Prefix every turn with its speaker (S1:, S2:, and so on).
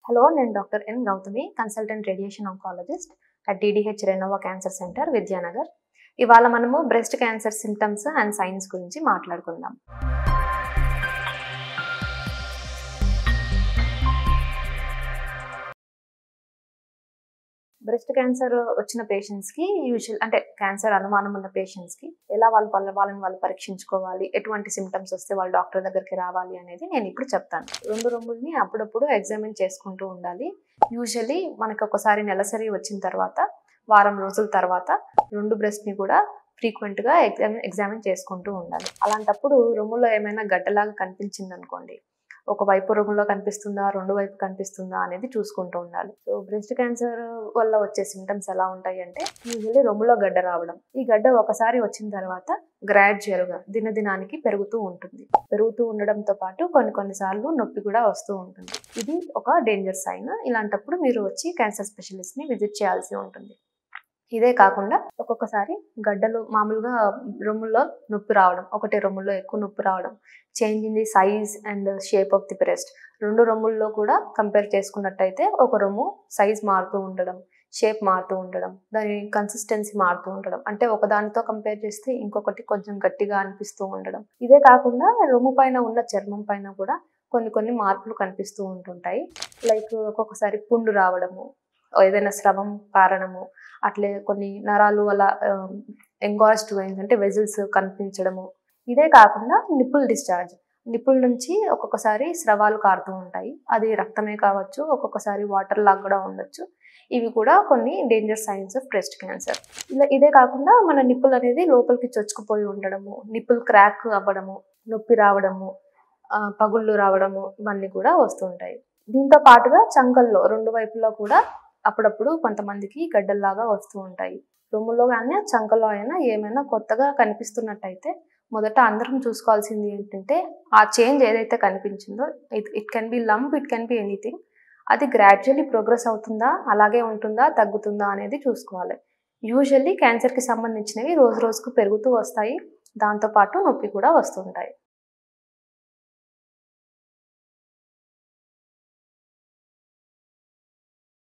S1: Hello, నేను doctor N Gautami, consultant radiation oncologist at DDH Renova cancer centre, Vidyanagar. ఇవాళ మనము breast cancer symptoms and signs గురించి మాట్లాడుకుందాం. Breast cancer వచ్చిన పేషెంట్స్కి అంటే క్యాన్సర్ అనుమానం ఉన్న పేషెంట్స్కి ఎలా వాళ్ళని వాళ్ళు పరీక్షించుకోవాలి, ఎటువంటి సిమ్టమ్స్ వస్తే వాళ్ళు డాక్టర్ దగ్గరికి రావాలి అనేది నేను ఇప్పుడు చెప్తాను. రెండు రొమ్ముల్ని అప్పుడప్పుడు ఎగ్జామిన్ చేసుకుంటూ ఉండాలి. యూజువల్లీ మనకు ఒకసారి నెలసరి వచ్చిన తర్వాత వారం రోజుల తర్వాత రెండు బ్రెస్ట్ని కూడా ఫ్రీక్వెంట్గా ఎగ్జామిన్ చేసుకుంటూ ఉండాలి. అలాంటప్పుడు రొమ్ములో ఏమైనా గడ్డలాగా కనిపించింది అనుకోండి, ఒకవైపు రొమ్ములో కనిపిస్తుందా, రెండు వైపు కనిపిస్తుందా అనేది చూసుకుంటూ ఉండాలి. సో బ్రెస్ట్ క్యాన్సర్ వల్ల వచ్చే సిమ్టమ్స్ ఎలా ఉంటాయి అంటే, యూజువల్లీ రొమ్ములో గడ్డ రావడం. ఈ గడ్డ ఒకసారి వచ్చిన తర్వాత గ్రాడ్యువల్గా దినదినానికి పెరుగుతూ ఉంటుంది. పెరుగుతూ ఉండడంతో పాటు కొన్నిసార్లు నొప్పి కూడా వస్తూ ఉంటుంది. ఇది ఒక డేంజర్ సైన్. ఇలాంటప్పుడు మీరు వచ్చి క్యాన్సర్ స్పెషలిస్ట్ని విజిట్ చేయాల్సి ఉంటుంది. ఇదే కాకుండా ఒక్కొక్కసారి గడ్డలు మామూలుగా రొమ్ముల్లో నొప్పి రావడం, ఒకటే రొమ్ముల్లో ఎక్కువ నొప్పి రావడం, change in the size and shape of the breast. రెండు రొమ్ముల్లో కూడా కంపేర్ చేసుకున్నట్టయితే ఒక రొమ్ము సైజ్ మారుతూ ఉండడం, షేప్ మారుతూ ఉండడం, దాని కన్సిస్టెన్సీ మారుతూ ఉండడం, అంటే ఒకదానితో కంపేర్ చేస్తే ఇంకొకటి కొంచెం గట్టిగా అనిపిస్తూ ఉండడం. ఇదే కాకుండా రొమ్ము పైన ఉన్న చర్మం పైన కూడా కొన్ని మార్పులు కనిపిస్తూ ఉంటుంటాయి. లైక్ ఒక్కొక్కసారి పుండు రావడము, ఏదైనా స్రవం కారణము, అట్లే కొన్ని నరాలు అలా ఎంగార్జ్డ్ వెయిన్స్ అంటే వెజిల్స్ కనిపించడము. ఇదే కాకుండా నిప్పుల్ డిశ్చార్జ్, నిప్పుల నుంచి ఒక్కొక్కసారి స్రవాలు కారుతూ ఉంటాయి. అది రక్తమే కావచ్చు, ఒక్కొక్కసారి వాటర్ లాగా కూడా ఉండొచ్చు. ఇవి కూడా కొన్ని danger science of breast cancer. ఇదే కాకుండా మన నిప్పుల్ అనేది లోపలికి చొచ్చుకుపోయి ఉండడము, నిప్పుల్ క్రాక్ అవ్వడము, నొప్పి రావడము, పగుళ్ళు రావడము, ఇవన్నీ కూడా వస్తుంటాయి. దీంతో పాటుగా చంకల్లో రెండు వైపులో కూడా అప్పుడప్పుడు కొంతమందికి గడ్డల్లాగా వస్తూ ఉంటాయి. రొమ్ములో కానీ చంకలో అయినా ఏమైనా కొత్తగా కనిపిస్తున్నట్టయితే మొదట అందరం చూసుకోవాల్సింది ఏంటంటే, ఆ చేంజ్ ఏదైతే కనిపించిందో it can be lump, it can be anything. అది గ్రాడ్యువల్లీ ప్రోగ్రెస్ అవుతుందా, అలాగే ఉంటుందా, తగ్గుతుందా అనేది చూసుకోవాలి. యూజువల్లీ క్యాన్సర్కి సంబంధించినవి రోజు రోజుకు పెరుగుతూ వస్తాయి. దాంతోపాటు నొప్పి కూడా వస్తుంటాయి.